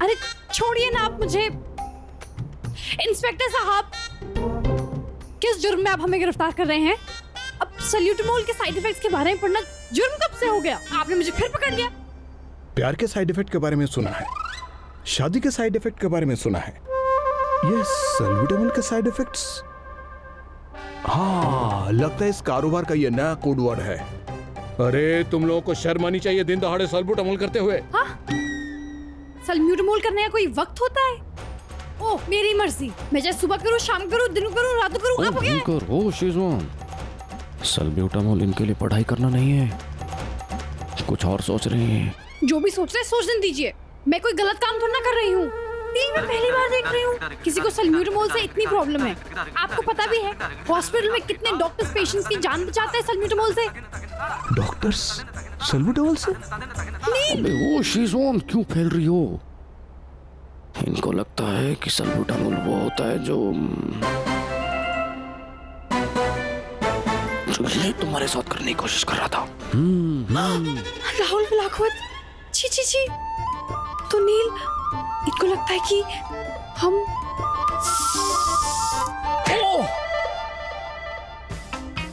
अरे छोड़िए ना आप मुझे। इंस्पेक्टर साहब, किस जुर्म में आप हमें गिरफ्तार कर रहे हैं? अब सल्यूटामोल के साइड इफेक्ट्स के बारे में पढ़ना जुर्म कब से हो गया? आपने मुझे फिर पकड़ लिया। प्यार के साइड इफेक्ट के बारे में सुना है, शादी के साइड इफेक्ट के बारे में सुना है, ये सल्यूटामोल के साइड इफेक्ट्स? हाँ, लगता है इस कारोबार का ये नया कोड वर्ड है। अरे तुम लोगों को शर्म आनी चाहिए दिन दहाड़े सल्यूटामोल करते हुए। हाँ? सल्यूटामोल करने का कोई वक्त होता है? ओह, मेरी मर्जी, मैं चाहे सुबह करूं, शाम करूं, दिन करूं, रात करूं, आप क्या? ओ शेजवान, सल्यूटामोल इनके लिए पढ़ाई करना नहीं है, कुछ और सोच रहे हैं। जो भी सोच रहे सोचने दीजिए, मैं कोई गलत काम थोड़ा ना कर रही हूँ। मैं पहली बार देख रही हूँ किसी को सल्यूटामोल से इतनी प्रॉब्लम है। आपको पता भी है हॉस्पिटल में कितने डॉक्टर्स पेशेंट्स की जान बचाते हैं सल्यूटामोल से। डॉक्टर्स सल्यूटामोल से? अबे ओ शेजवान, क्यों फैल रही हो? इनको लगता है कि सल्यूटामोल वो होता है जो ये तुम्हारे साथ करने की कोशिश कर रहा था। राहुल बिलाखवत, छी छी छी। तो नील, इनको लगता है कि हम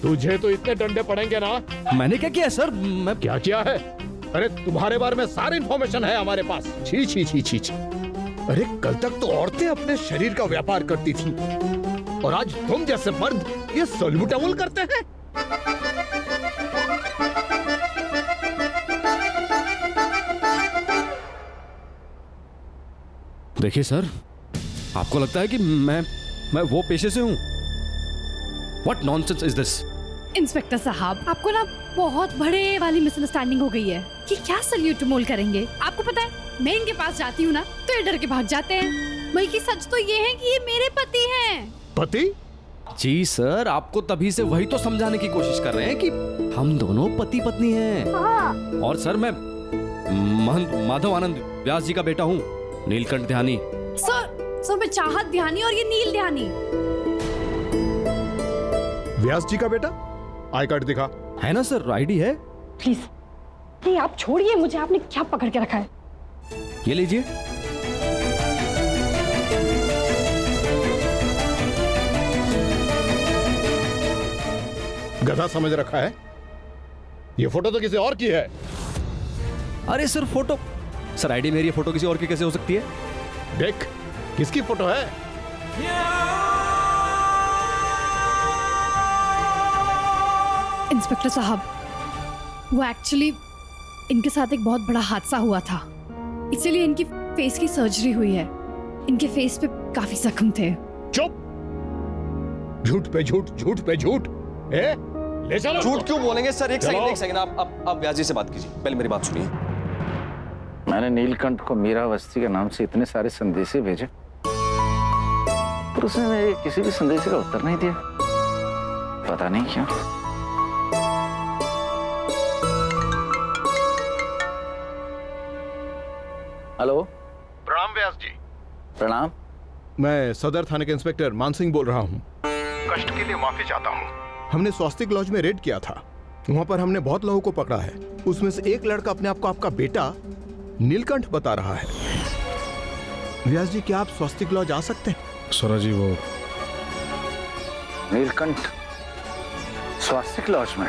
तुझे तो इतने डंडे पड़ेंगे ना। मैंने क्या किया सर? मैं क्या किया है? अरे तुम्हारे बारे में सारी इंफॉर्मेशन है हमारे पास। छी छी छी छी छी। अरे कल तक तो औरतें अपने शरीर का व्यापार करती थी और आज तुम जैसे मर्द ये सल्यूटामोल करते हैं। देखिए सर, आपको लगता है कि मैं वो पेशे से हूं? What nonsense is this? Inspector साहब, आपको ना बहुत बड़े वाली मिसअंडरस्टैंडिंग हो गई है कि क्या सल्यूटामोल करेंगे। आपको पता है, मैं इनके पास जाती हूँ ना तो ये डर के भाग जाते हैं। बल्कि सच तो ये है कि ये मेरे पति हैं। पति? जी सर, आपको तभी से वही तो समझाने की कोशिश कर रहे हैं कि हम दोनों पति पत्नी हैं। हाँ। और सर, मैं महंत माधव आनंद व्यास जी का बेटा हूँ, नीलकंठ ध्यानी। सर मैं चाहत ध्यानी और ये नील ध्यानी। व्यास जी का बेटा? आई कार्ड दिखा। है ना सर, आईडी है। प्लीज नहीं, आप छोड़िए मुझे। आपने क्या पकड़ के रखा है? ये लीजिए। गधा समझ रखा है। ये फोटो तो किसी और की है। अरे सर, फोटो सर, आईडी मेरी है, फोटो किसी और की कैसे हो सकती है? देख, किसकी फोटो है? इंस्पेक्टर साहब, वो एक्चुअली इनके साथ एक बहुत बड़ा हादसा हुआ था, इसीलिए इनकी फेस की सर्जरी हुई है। इनके फेस पे काफी जख्म थे। चुप! झूठ पे झूठ, झूठ पे झूठ। ले चलो। झूठ क्यों बोलेंगे सर? एक सेकंड, आप व्यास जी से बात कीजिए। पहले मेरी बात सुनिए। मैंने नीलकंठ को मीरावस्थी के नाम से इतने सारे संदेशे भेजे, पर उसने मेरे किसी भी संदेशे का उत्तर नहीं दिया। पता नहीं क्यों। हेलो। प्रणाम व्यास जी। प्रणाम। मैं सदर थाने के इंस्पेक्टर मान सिंह बोल रहा हूँ। कष्ट के लिए माफी चाहता हूँ। हमने स्वास्तिक लॉज में रेड किया था। वहाँ पर हमने बहुत लोगों को पकड़ा है। उसमें से एक लड़का अपने आप को आपका बेटा नीलकंठ बता रहा है। व्यास जी, क्या आप स्वास्तिक लॉज आ सकते हैं? सरा जी, वो नीलकंठ स्वास्तिक लॉज में?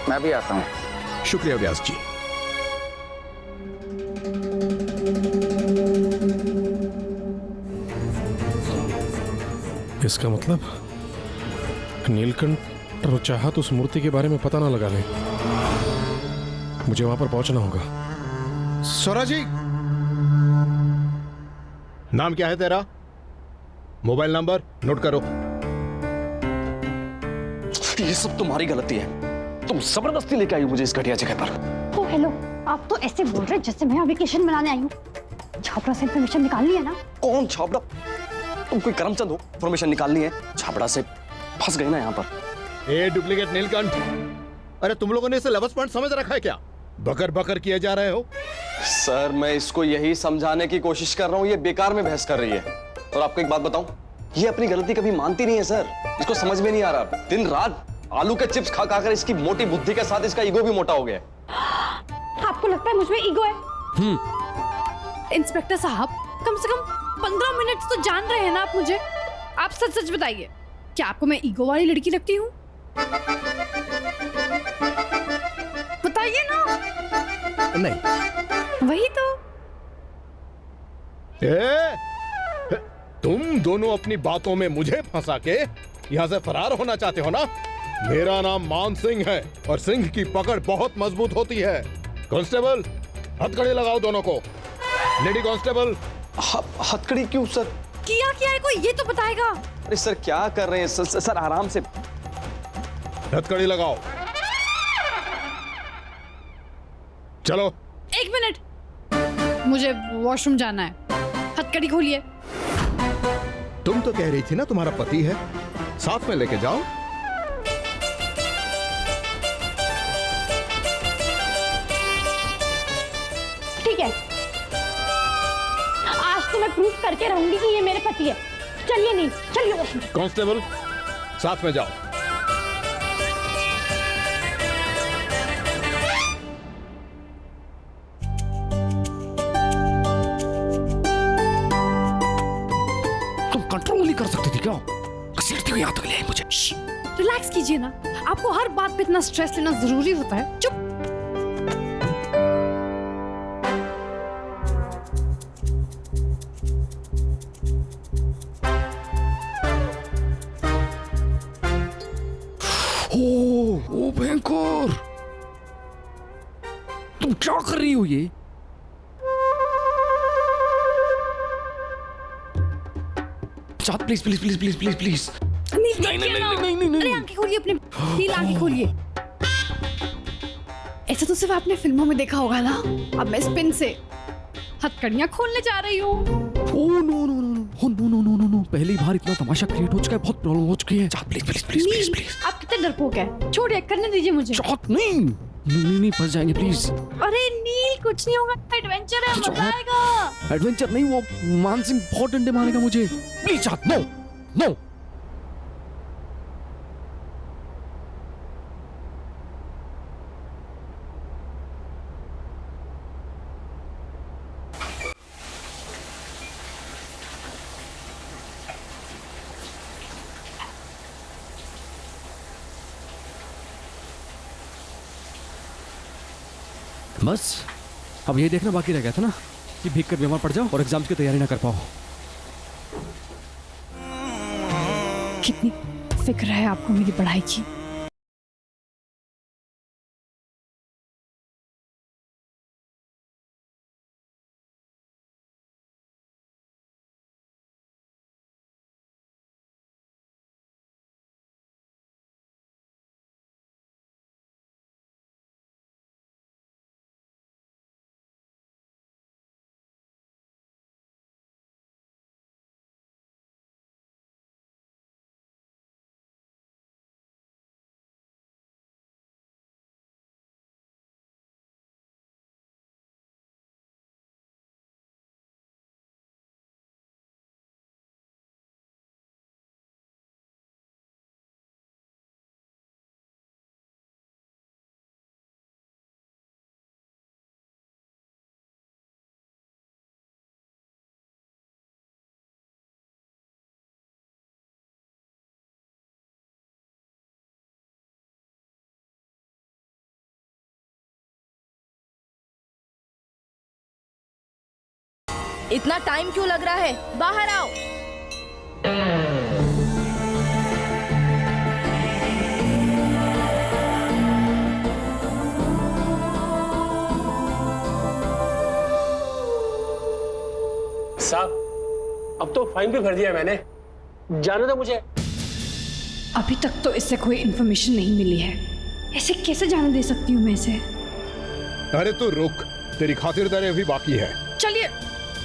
मैं भी आता हूँ। शुक्रिया व्यास जी। इसका मतलब नीलकंठ और चाहत उस मूर्ति के बारे में पता ना लगा ले। मुझे वहां पर पहुंचना होगा। सरा जी, नाम क्या है तेरा? मोबाइल नंबर नोट करो। ये सब तुम्हारी गलती है। तुम जबरदस्ती लेके आई हो मुझे इस घटिया जगह पर। ओ हेलो, आप तो ऐसे बोल रहे जैसे मैं वेकेशन मनाने आई हूँ। छापड़ा से इन्फॉर्मेशन निकालनी है ना? कौन छापड़ा? तुम कोई करमचंद हो? इन्फॉर्मेशन निकालनी है? छापड़ा से फंस गए ना यहाँ पर। ए डुप्लीकेट नीलकंठ, अरे तुम लोगों ने इसे लवस पॉइंट समझ रखा है क्या? बकर बकर किए जा रहे हो। सर, मैं इसको यही समझाने की कोशिश कर रहा हूँ, ये बेकार में बहस कर रही है। और आपको एक बात बताऊं, ये अपनी गलती कभी मानती नहीं है सर। इसको समझ में नहीं आ रहा। दिन रात आलू के चिप्स खा खाकर इसकी मोटी बुद्धि के साथ इसका ईगो भी मोटा हो गया। आप आपको लगता है मुझ में ईगो है? इंस्पेक्टर साहब, कम से कम 15 मिनट तो जान रहे हैं ना आप मुझे। आप सच सच बताइए, क्या आपको मैं ईगो वाली लड़की लगती हूँ? बताइए ना। नहीं। वही तो। तुम दोनों अपनी बातों में मुझे फंसा के यहाँ से फरार होना चाहते हो ना? मेरा नाम मान सिंह है और सिंह की पकड़ बहुत मजबूत होती है। कांस्टेबल, हथकड़ी लगाओ दोनों को। Lady constable. हथकड़ी क्यों सर? किया क्या है कोई ये तो बताएगा। अरे सर क्या कर रहे हैं सर आराम से। हथकड़ी लगाओ। चलो। 1 मिनट, मुझे वॉशरूम जाना है। हथकड़ी खोलिए। तुम तो कह रही थी ना तुम्हारा पति है, साथ में लेके जाओ। ठीक है, आज तो मैं प्रूफ करके रहूंगी कि ये मेरे पति है। चलिए नील, चलिए वॉशरूम। कांस्टेबल, साथ में जाओ। तुम कंट्रोल नहीं कर सकती थी क्या? घसीटती हुई यहाँ तक ले आई मुझे। रिलैक्स कीजिए ना, आपको हर बात पे इतना स्ट्रेस लेना जरूरी होता है? चुप। ओ भयंकर, तुम क्या कर रही हो ये? चाँद please please please please please please. Neel, नहीं, देखिए नहीं, ना। नहीं, नहीं, नहीं, अरे नहीं। आंखें खोलिए अपने। नील, आंखें खोलिए। ऐसा तो सिर्फ आपने फिल्मों में देखा होगा ना। अब मैं स्पिन से हथकड़ियां खोलने जा रही हूँ। Oh no no no no no no no no no, पहली बार इतना तमाशा क्रिएट हो चुका है, बहुत प्रॉब्लम हो चुकी है। Chand please please please please Neel, please. आप कितने डरपोक हैं। छोड़िए, करने दीजिए मुझे। चाँद नहीं नहीं नहीं नहीं, फंस जाएंगे प्लीज। अरे नील, कुछ नहीं होगा, एडवेंचर है, मजा आएगा। एडवेंचर नहीं, वो मान सिंह बहुत डंडे मारेगा मुझे। प्लीज चाँद, नो नो। बस अब ये देखना बाकी रह गया था ना कि भीग कर बीमार पड़ जाओ और एग्जाम्स की तैयारी ना कर पाओ। कितनी फिक्र है आपको मेरी पढ़ाई की। इतना टाइम क्यों लग रहा है? बाहर आओ। साहब, अब तो फाइन भी भर दिया मैंने। जाने दो मुझे। अभी तक तो इससे कोई इन्फॉर्मेशन नहीं मिली है। ऐसे कैसे जाने दे सकती हूँ मैं इसे? अरे तू रुक, तेरी खातिरदारी अभी बाकी है। चलिए।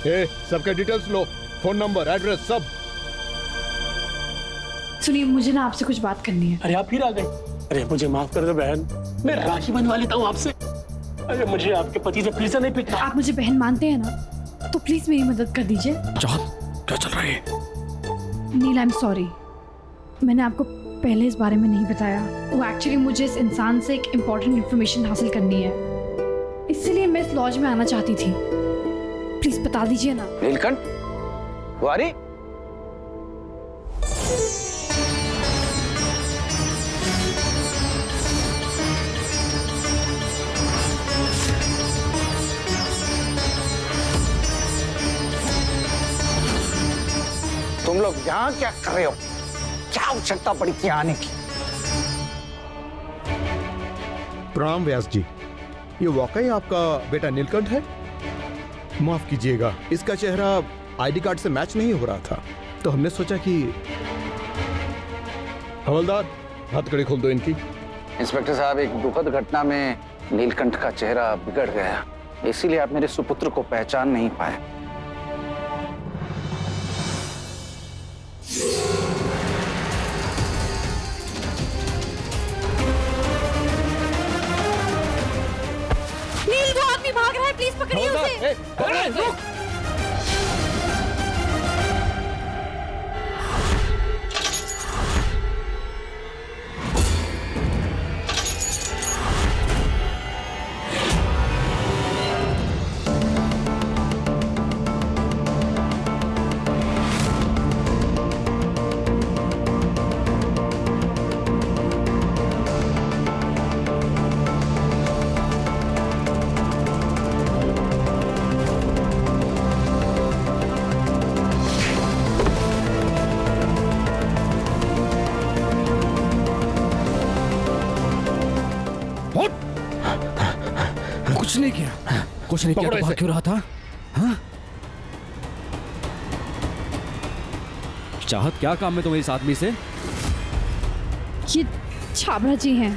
ए, सबके डिटेल्स लो, फोन नंबर, एड्रेस सब। सुनिए, मुझे ना आपसे कुछ बात करनी है। अरे आप फिर आ गए। अरे मुझे माफ कर दो बहन, मैं राखी बनवा लेता हूँ आपसे। अरे मुझे आपके पति से फिर से नहीं पीटना। आप मुझे बहन मानते हैं ना, तो प्लीज मेरी मदद कर दीजिए। चाँद, क्या चल रहा है? नील, आई एम सॉरी, मैंने आपको पहले इस बारे में नहीं बताया। वो एक्चुअली मुझे इस इंसान से एक इम्पोर्टेंट इन्फॉर्मेशन हासिल करनी है। इसलिए मैं इस लॉज में आना चाहती थी। प्लीज बता दीजिए ना। नीलकंठ, कुंवारी, तुम लोग यहाँ क्या कर रहे हो? क्या आवश्यकता पड़ी थी आने की? प्रणाम व्यास जी, ये वाकई आपका बेटा नीलकंठ है? माफ कीजिएगा, इसका चेहरा आईडी कार्ड से मैच नहीं हो रहा था, तो हमने सोचा कि हवलदार हथकड़ी खोल दो इनकी। इंस्पेक्टर साहब, एक दुखद घटना में नीलकंठ का चेहरा बिगड़ गया, इसीलिए आप मेरे सुपुत्र को पहचान नहीं पाए। नील, वो आदमी भाग रहा है, प्लीज पकड़िए उसे। कुछ नहीं किया, कुछ नहीं किया तो भाग क्यों रहा था? हाँ? चाहत क्या काम है तुम्हें इस आदमी से? ये छाबड़ा जी हैं,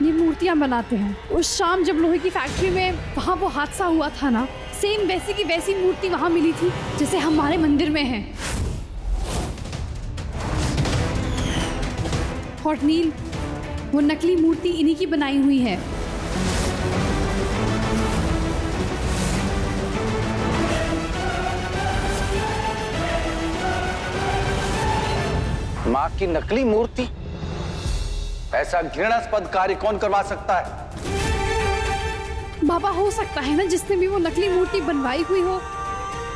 ये मूर्तियां बनाते हैं। उस शाम जब लोहे की फैक्ट्री में वहाँ वो हादसा हुआ था ना, सेम वैसी की वैसी मूर्ति वहाँ मिली थी जैसे हमारे मंदिर में है। और नील, वो नकली मूर्ति इन्हीं की बनाई हुई है। माँ की नकली मूर्ति? ऐसा घृणास्पद कार्य कौन करवा सकता है? बाबा, हो सकता है ना जिसने भी वो नकली मूर्ति बनवाई हुई हो,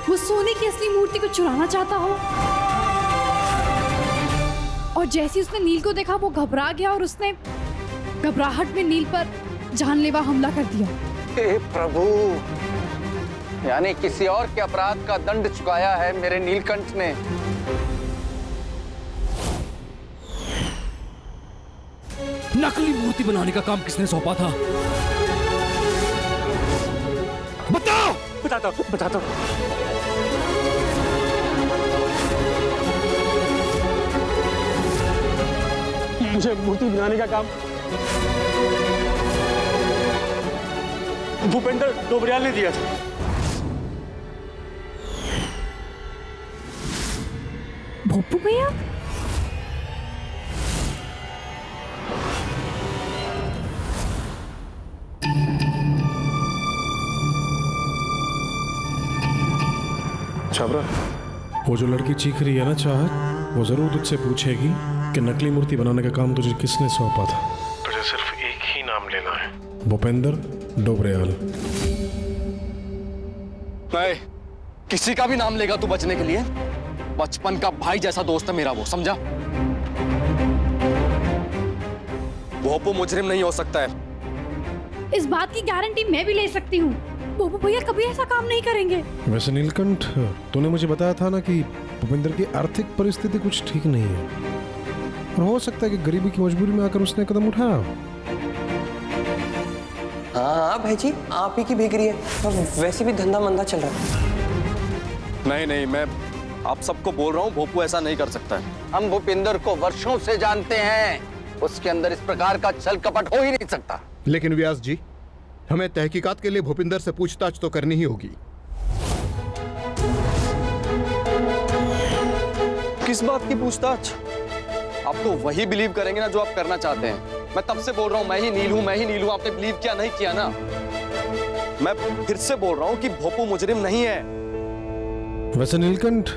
वो सोने की असली मूर्ति को चुराना चाहता हो। और जैसे उसने नील को देखा, वो घबरा गया और उसने घबराहट में नील पर जानलेवा हमला कर दिया। हे प्रभु, यानी किसी और के अपराध का दंड चुकाया है मेरे नीलकंठ ने। नकली मूर्ति बनाने का काम किसने सौंपा था? बताओ। बताता हूँ। मुझे मूर्ति बनाने का काम भूपेंद्र डोबरियाल ने दिया था। भोपू भैया? छाबरा, वो जो लड़की चीख रही है ना चाहत, वो जरूर तुझसे पूछेगी कि नकली मूर्ति बनाने का काम तुझे किसने सौंपा था। तुझे सिर्फ एक ही नाम लेना है, भूपेंद्र डोबरियाल। नहीं, किसी का भी नाम लेगा तू बचने के लिए। बचपन का भाई जैसा दोस्त है मेरा वो, समझा? भोपू मुजरिम नहीं हो सकता है। इस बात की गारंटी मैं भी ले सकती हूँ। भोपू भैया कभी ऐसा काम नहीं करेंगे। वैसे नीलकंठ, तूने मुझे बताया था ना कि भूपेंद्र की आर्थिक परिस्थिति कुछ ठीक नहीं है, और हो सकता है कि गरीबी की मजबूरी में आकर उसने कदम उठाया। हाँ भाई जी, आप ही की बिक्री है, और वैसे भी धंधा मंदा चल रहा है। नहीं नहीं, मैं आप सबको बोल रहा हूँ, भोपू ऐसा नहीं कर सकता है। हम भूपेंद्र को वर्षों से जानते हैं, उसके अंदर इस प्रकार का छल कपट हो ही नहीं सकता। लेकिन व्यास जी, हमें तहकीकात के लिए भूपिंदर से पूछताछ तो करनी ही होगी। किस बात की पूछताछ? आप तो वही बिलीव करेंगे ना जो आप करना चाहते हैं। मैं तब से बोल रहा हूँ, मैं ही नील हूँ, मैं ही नील हूँ। आपने बिलीव किया नहीं किया ना? मैं फिर से बोल रहा हूँ कि भोपू मुजरिम नहीं है। वैसे नीलकंठ,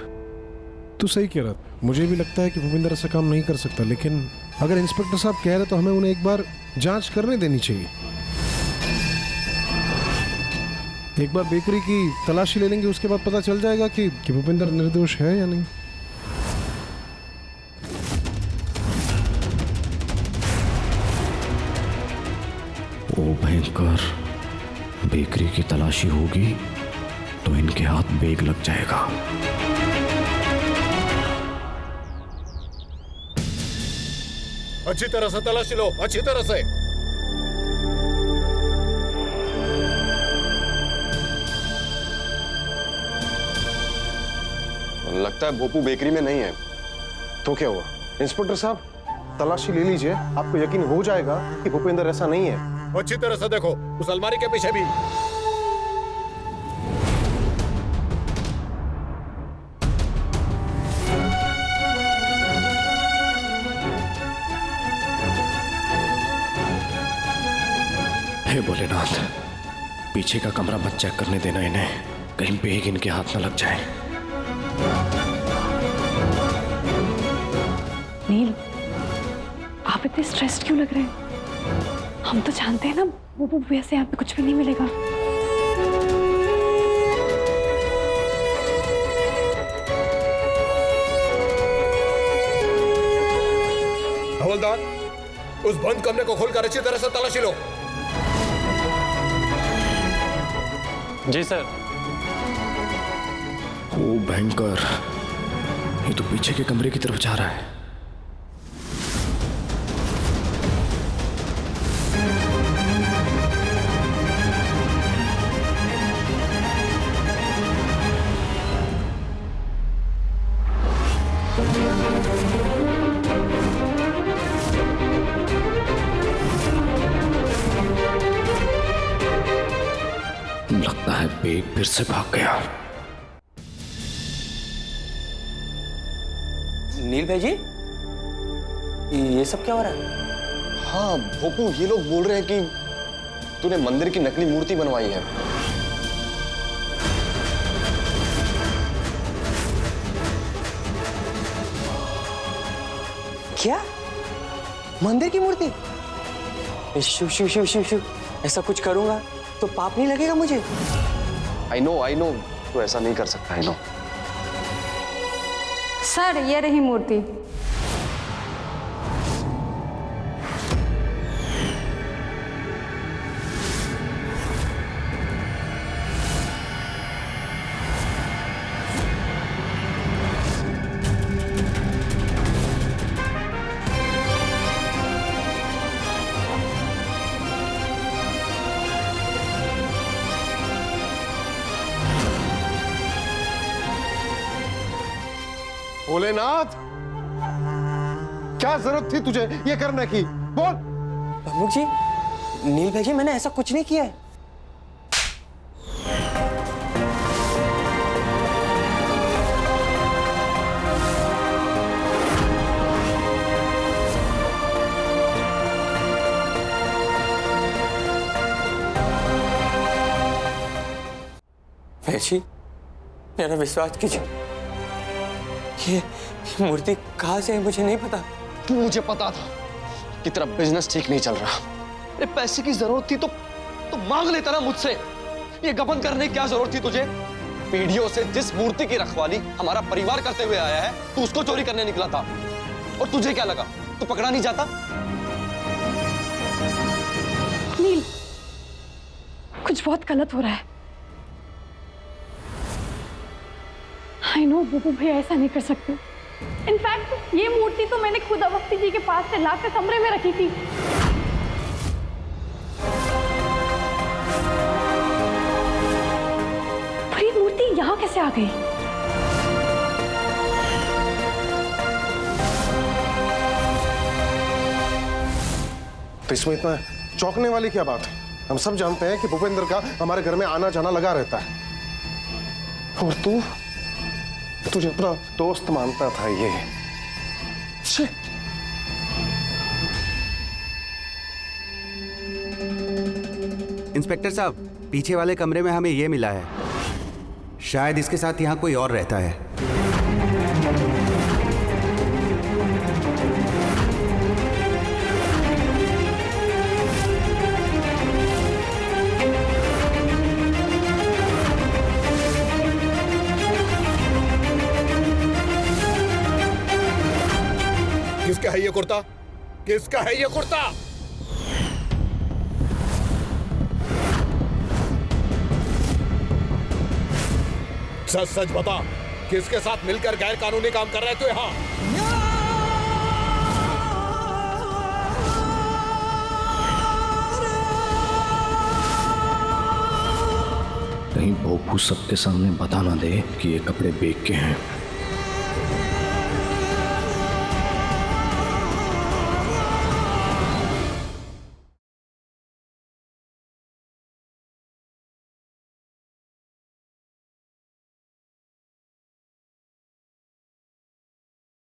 तू सही कह रहा था। मुझे भी लगता है कि भूपेंद्र ऐसा काम नहीं कर सकता, लेकिन अगर इंस्पेक्टर साहब कह रहे तो हमें उन्हें एक बार जांच करने देनी चाहिए। एक बार बेकरी की तलाशी ले लेंगे, उसके बाद पता चल जाएगा कि भूपेंद्र निर्दोष है या नहीं। ओ भयंकर, बेकरी की तलाशी होगी तो इनके हाथ बेग लग जाएगा। अच्छी तरह से तलाशी लो, अच्छी तरह से। लगता है भोपू बेकरी में नहीं है। तो क्या हुआ इंस्पेक्टर साहब, तलाशी ले लीजिए, आपको यकीन हो जाएगा कि भूपेंद्र ऐसा नहीं है। अच्छी तरह से देखो, उस अलमारी के पीछे भी। हे भोलेनाथ, पीछे का कमरा मत चेक करने देना इन्हें, कहीं बेग इनके हाथ न लग जाए। नील, आप इतने स्ट्रेस्ड क्यों लग रहे हैं? हम तो जानते हैं ना वो भैया से यहाँ पे कुछ भी नहीं मिलेगा। हवलदार, उस बंद कमरे को खोलकर अच्छी तरह से तलाशी लो। जी सर। ओ भयंकर, ये तो पीछे के कमरे की तरफ जा रहा है। लगता है बेग फिर से भाग गया। नील भाई जी, ये सब क्या हो रहा है? हाँ भोपू, ये लोग बोल रहे हैं कि तूने मंदिर की नकली मूर्ति बनवाई है। क्या? मंदिर की मूर्ति? शिव शिव शिव शिव शिव, ऐसा कुछ करूंगा तो पाप नहीं लगेगा मुझे? आई नो, तू ऐसा नहीं कर सकता। I know. सर, ये रही मूर्ति। भोलेनाथ, क्या जरूरत थी तुझे ये करने की? बोल। प्रमुख जी, नील भाई जी, मैंने ऐसा कुछ नहीं किया है। भाई जी, मेरा विश्वास कीजिए, ये मूर्ति कहाँ से है मुझे नहीं पता। मुझे पता था कि तेरा बिजनेस ठीक नहीं चल रहा। अरे पैसे की जरूरत थी तो मांग लेता ना मुझसे। ये गबन करने की क्या जरूरत थी तुझे? पीढ़ियों से जिस मूर्ति की रखवाली हमारा परिवार करते हुए आया है, तू उसको चोरी करने निकला था। और तुझे क्या लगा, तू पकड़ा नहीं जाता? नील, कुछ बहुत गलत हो रहा है। आई नो बुबू भैया ऐसा नहीं कर सकते। इनफैक्ट ये मूर्ति तो मैंने खुद अवस्थी जी के पास से लाकर कमरे में रखी थी। पर ये मूर्ति यहाँ कैसे आ गई? तो इसमें इतना चौंकने वाली क्या बात है? हम सब जानते हैं कि भूपेंद्र का हमारे घर में आना जाना लगा रहता है, और तुझे अपना दोस्त मानता था ये। इंस्पेक्टर साहब, पीछे वाले कमरे में हमें ये मिला है, शायद इसके साथ यहाँ कोई और रहता है। है ये कुर्ता? किसका है ये कुर्ता? सच सच बता, किसके साथ मिलकर गैर कानूनी काम कर रहे तू यहाँ? कहीं भोपू सबके सामने बता ना दे कि ये कपड़े बेच के हैं।